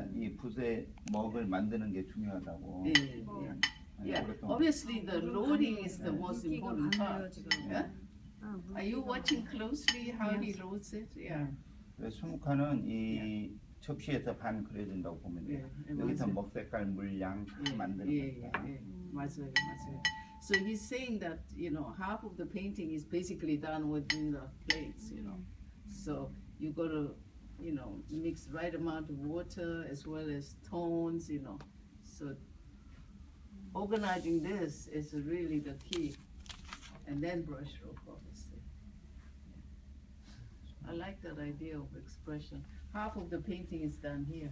그러니까 이 붓의 먹을 만드는 게 중요하다고. Yeah, obviously the loading is the most important part. Yeah? Are you watching closely how he loads it? Yeah. 수묵화는 이 접시에서 반 그려진다고 보면 돼요. 여기서 먹색깔, 물량 만드는 거니까. 맞아요. So he's saying that half of the painting is basically done within the plates. So you got to mix right amount of water as well as tones. So organizing this is really the key, and then brushstroke, obviously. I like that idea of expression. Half of the painting is done here.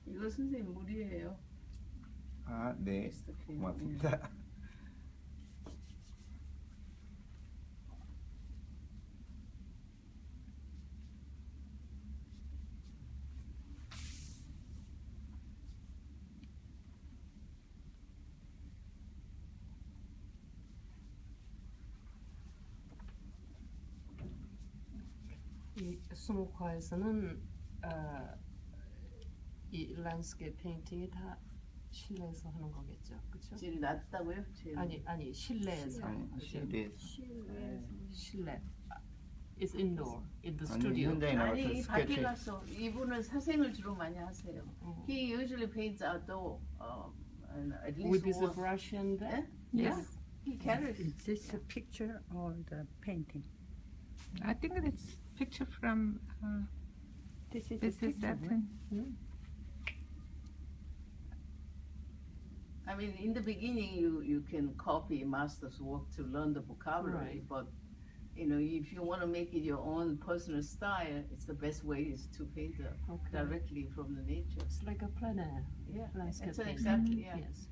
이거 선생님 물이에요. 아, 네. 고맙습니다. 이 수목화에서는 이 랜드스케이프 페인팅이 다 실내에서 하는 거겠죠, 그렇죠? 질이 낮다고요? 아니 실내에서. 실내. It's indoor in the studio. 아니 밖에 가서 이분은 사생을 주로 많이 하세요. He usually paints outdoor. At least with his brush and that. Yes. He carries. Is this a picture or the painting? I think it's picture from This is that one. I mean, in the beginning, you can copy master's work to learn the vocabulary, but if you want to make it your own personal style, it's the best way is to paint directly from the nature. It's like a plein air. Yeah, landscape it's painting. exactly, yeah. Yes.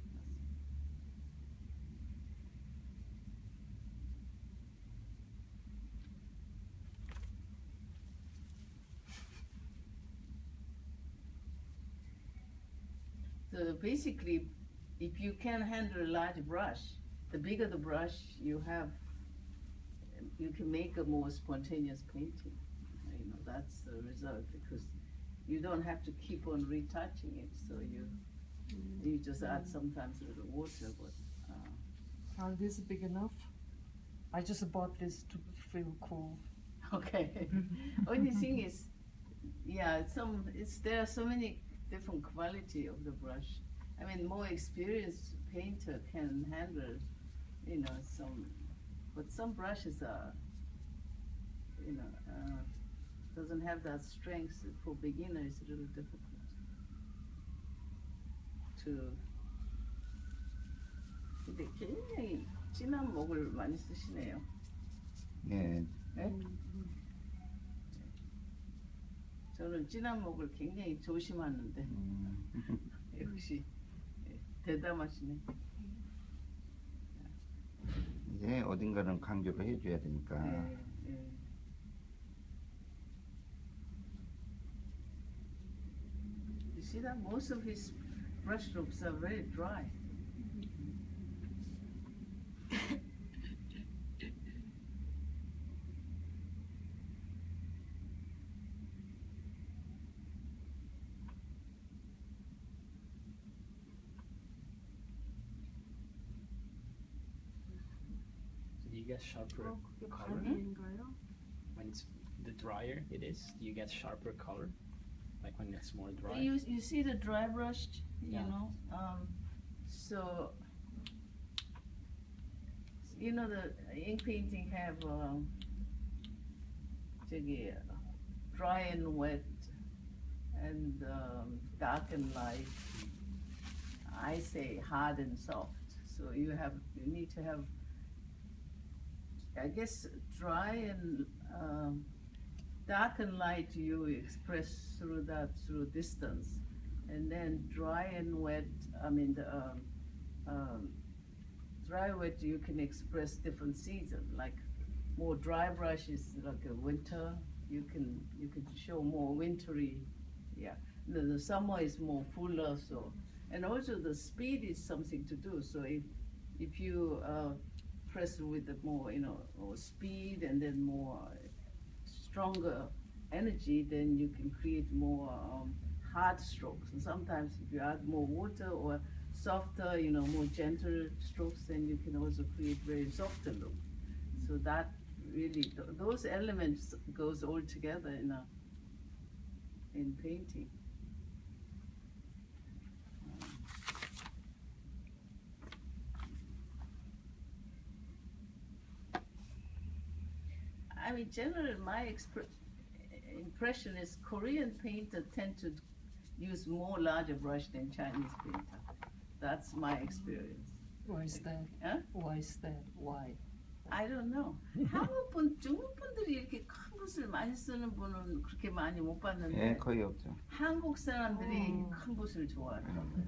So basically, if you can handle a large brush, the bigger the brush you have, you can make a more spontaneous painting. That's the result, because you don't have to keep on retouching it. So you just add sometimes a little water. But Are these big enough? I just bought this to feel cool. Okay. Only thing is, there are so many different quality of the brush. I mean, more experienced painter can handle, but some brushes are, doesn't have that strength. For beginners, it's a little difficult to. 근데 굉장히 진한 목을 많이 쓰시네요. 네. 네? 저는 진한 목을 굉장히 조심하는데 역시 대담하시네. 이제 어딘가는 강조를 해줘야 되니까. You see that most of his brush strokes are very dry. you get sharper 그게 color? 가능인가요? When it's the drier it is, do you get sharper color? Like when it's more dry? You see the dry brush, you Yeah. know, so you know the ink painting have 저기 dry and wet and dark and light. I say hard and soft. So you need to have, I guess, dry and dark and light you express through distance, and then dry and wet. I mean dry wet you can express different season. Like more dry brushes like a winter. You can show more wintry. Yeah. The summer is more fuller. So, and also the speed is something to do. So if you press with the more more speed and then more stronger energy, then you can create more hard strokes. And sometimes if you add more water or softer, more gentle strokes, then you can also create very softer look. So that really, those elements goes all together in painting. I mean, generally, my impression is Korean painters tend to use more larger brush than Chinese painter. That's my experience. Why is that? Huh? Why is that? Why? I don't know. 한국 중국 분들이 이렇게 큰 붓을 많이 쓰는 분은 그렇게 많이 못 봤는데 예, 거의 없죠. 한국 사람들이 큰 붓을 좋아하더라고요.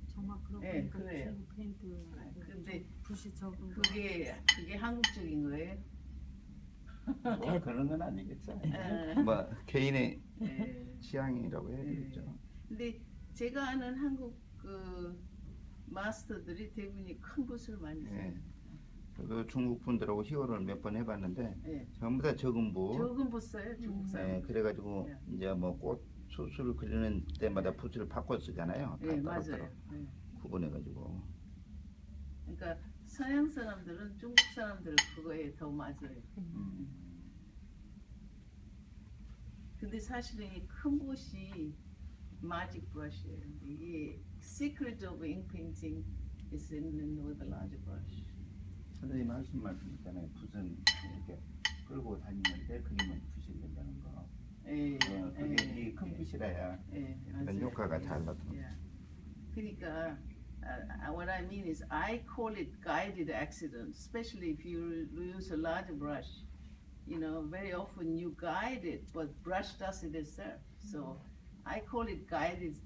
정말 그렇고 예, 그래요. 중국 페인트 근데 붓이 적은 거. 그게 한국적인 거예요? 뭐 그런 건 아니겠죠. 예. 뭐 개인의 예. 취향이라고 해야 되겠죠. 근데 제가 아는 한국 그 마스터들이 대부분이 큰 붓을 많이 써요. 예. 저도 중국 분들하고 희호를 몇 번 해봤는데 예. 전부 다 적은 붓. 적은 붓 써요, 중국 사람. 예, 그래가지고 예. 이제 뭐 꽃 수술을 그리는 때마다 붓을 바꿔 쓰잖아요. 예, 따로따로 맞아요. 예. 구분해가지고. 그러니까 서양 사람들은 중국 사람들 그거에 더 맞아요. 근데 사실은 이 큰 붓이 magic brush예요. 이게 secret of ink painting is in with a large brush. 선생님 말씀 있잖아요. 붓은 이렇게 끌고 다니는데 그림은 붓이 된다는 거. 예, 그게 이 큰 붓이라야 예, 그런 맞아요. 효과가 잘 나타나. 예. 그러니까 what I mean is I call it guided accident, especially if you use a large brush. Very often you guide it, but brush does it itself. So I call it guided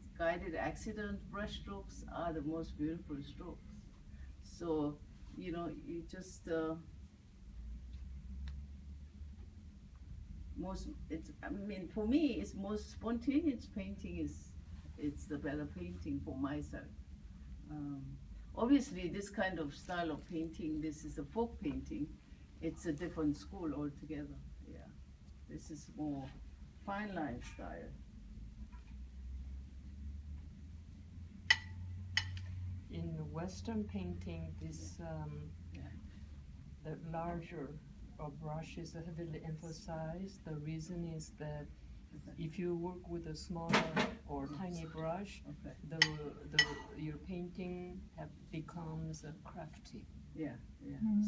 accident. Brush strokes are the most beautiful strokes. So you just for me, it's most spontaneous painting it's the better painting for myself. Obviously, this kind of style of painting, this is a folk painting. It's a different school altogether. Yeah, this is more fine line style. In Western painting, this the larger brush is heavily emphasized. The reason is that if you work with a smaller or tiny brush, Okay. your painting becomes crafty. Yeah.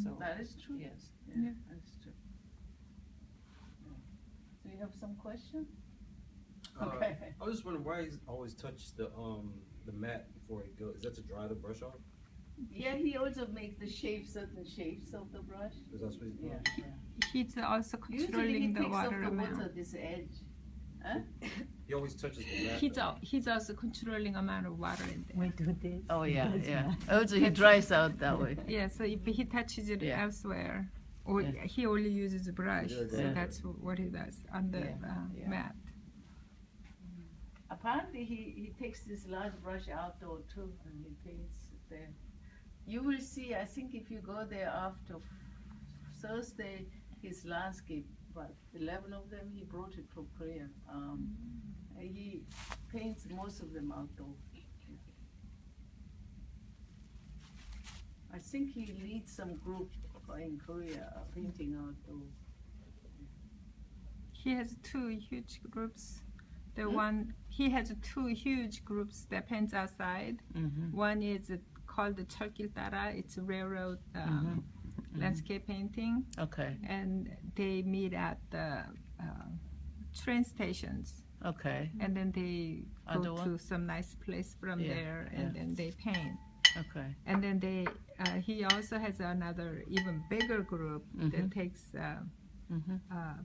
So That is true. yes. Yeah, that's true. Yeah. Do you have some question? Okay. I was just wondering why he always touch the mat before he goes. Is that to dry the brush off? Yeah, he also makes the certain shapes of the brush. Is that what he's doing? Yeah. He's also Usually he controlling the takes off water the water amount. this edge. He always touches the mat. He's also controlling amount of water in there. We do this. Oh yeah, That's yeah. why. Also he dries out that way. Yeah, so if he touches it Yeah. elsewhere, or Yeah. he only uses a brush, Yeah, so yeah. that's what he does on the Yeah. mat. Apparently he takes this large brush outdoor too and he paints there. You will see, I think if you go there after Thursday, his landscape, but 11 of them he brought it from Korea. He paints most of them outdoor. I think he leads some group in Korea painting outdoor. He has two huge groups. He has two huge groups that paints outside. One is called the 철길 따라. It's a railroad landscape painting, Okay. and they meet at the train stations, Okay. and then they go Other one? to some nice place from Yeah, there, and yeah. then they paint. Okay. And then he also has another even bigger group that takes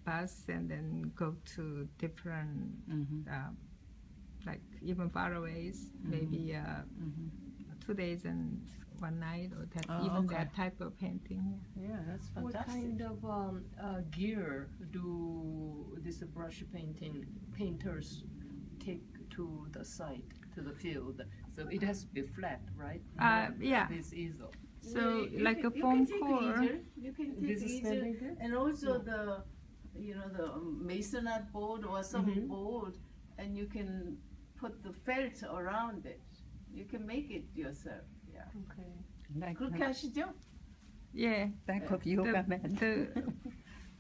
bus and then go to different, like even farawways, maybe 2 days and 1 night, or that even okay. that type of painting. Yeah, that's What fantastic. kind of gear do these brush painters take to the site, to the field? So it has to be flat, right? Yeah. This easel. So You like can, a foam you can take core. easier. You can take This is easier. very good. And also the masonite board or some board, and you can put the felt around it. You can make it yourself. Yeah. Okay. Like 그렇게 하시죠? Yeah. back of yoga mat.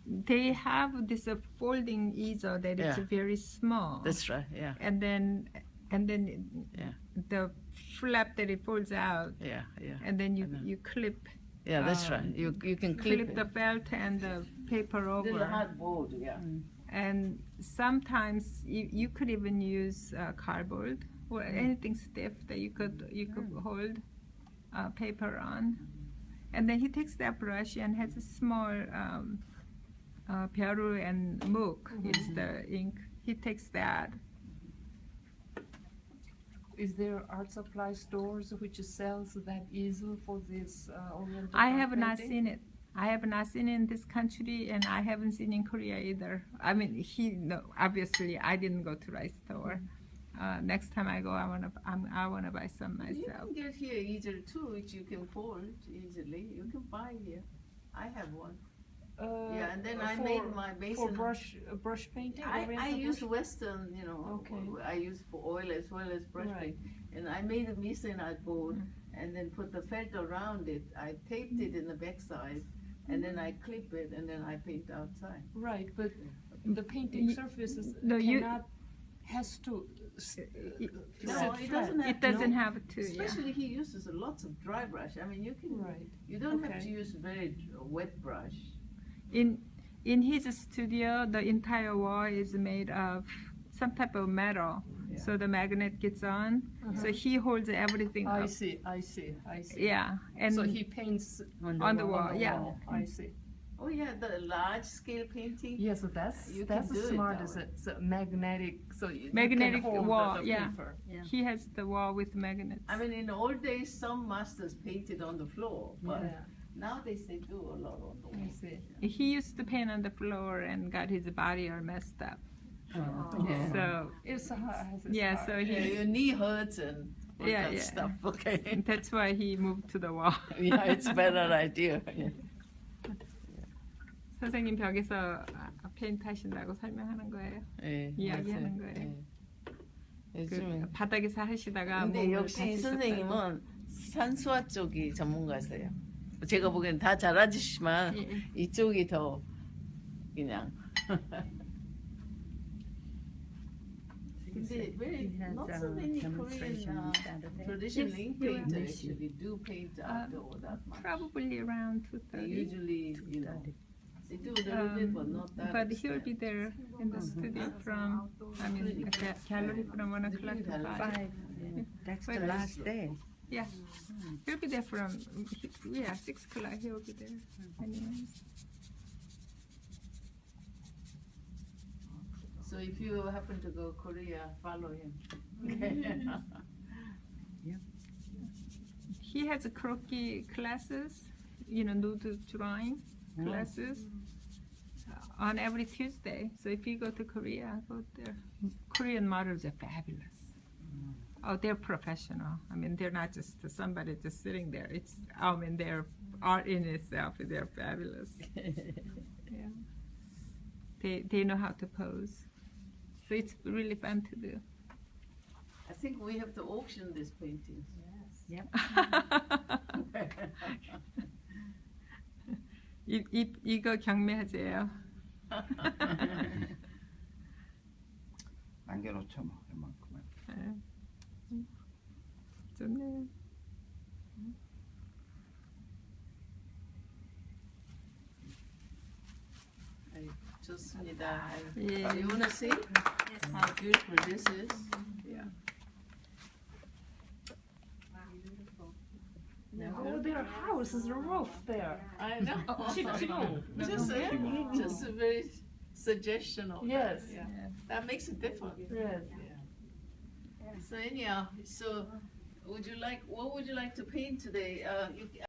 They have this folding easel that is Yeah. very small. That's right. Yeah. and then Yeah. the flap that it folds out, Yeah. Yeah. and then you I know. you clip Yeah. That's right. You can clip the felt and the paper little over. hard board. Yeah. And sometimes you could even use cardboard or anything stiff that you could hold paper on. And then he takes that brush and has a small 벼루 and mook. It's the ink. He takes that. Is there art supply stores which sells that easel for this oriental? I have painting? not seen it. I have not seen it in this country, and I haven't seen in Korea either. I mean, obviously I didn't go to rice store. Next time I go, I wanna buy some You myself. can get here easel too, which you can fold easily. You can buy here. I have one. Yeah, and then I made my for basin. brush painting. I oriental use brush? Western, Okay. I use for oil as well as brush Right. paint. And I made a masonite board and then put the felt around it. I taped it in the backside and then I clip it and then I paint outside. Right, but the painting surfaces no, you- has to. No, sit it flat. doesn't have It doesn't no. have to. Yeah. Especially he uses lots of dry brush. I mean, you can, Right. you don't have Okay. to use very wet brush. In his studio, the entire wall is made of some type of metal, Yeah. so the magnet gets on. So he holds everything I up. see. Yeah, and So he paints on the wall. Yeah. wall. I see. Oh yeah, the large scale painting. Yeah, so that's You can do it smart. that It's way. it's a magnetic. So you Magnetic can hold wall, the yeah. paper. he has the wall with magnets. I mean, in the old days, some masters painted on the floor, but Yeah. nowadays they do a lot on the I wall. see. He used to paint on the floor and got his body all messed up. Yeah. So It's hard. yeah, so Yeah, he your knee hurts and all Yeah, that yeah. stuff. Okay. that's why he moved to the wall. Yeah, it's better idea. Yeah. 선생님 벽에서 페인트 하신다고 설명하는 거예요. 예, 이야기하는 맞아요. 거예요. 예. 요즘에. 그 바닥에서 하시다가 근데 몸을 역시 이 다치셨다고. 선생님은 산수화 쪽이 전문가세요. 제가 보기엔 다 잘하시지만 예. 이쪽이 더 그냥. 근데 왜 He has not a so many demonstration Korean Saturday. traditional ink Yes, painters yeah. actually do paint outdoor that much. Probably around They 2:30. usually, they do a little bit, but not that. But he'll extent. be there in the studio from, gallery from 1 o'clock to 5. 5. That's the Well, last day. Yeah, he'll be there from 6 o'clock. He'll be there. Anyways. So if you happen to go Korea, follow him. He has croquis classes, nude drawing classes on every Tuesday. So if you go to Korea, go there. Korean models are fabulous. Oh, they're professional. I mean, they're not just somebody just sitting there. Their art in itself, they're fabulous. Yeah. They know how to pose. So it's really fun to do. I think we have to auction this painting. 이거 경매하세요. 남겨놓죠 뭐 이만큼은. 네. 좋네요. 좋습니다. 예. You wanna see how beautiful this is? Yeah. Oh, their house is a roof there. I know. 지금. Just a very suggestional. Yes. Yeah. That makes a difference. Yes. So anyhow, what would you like to paint today?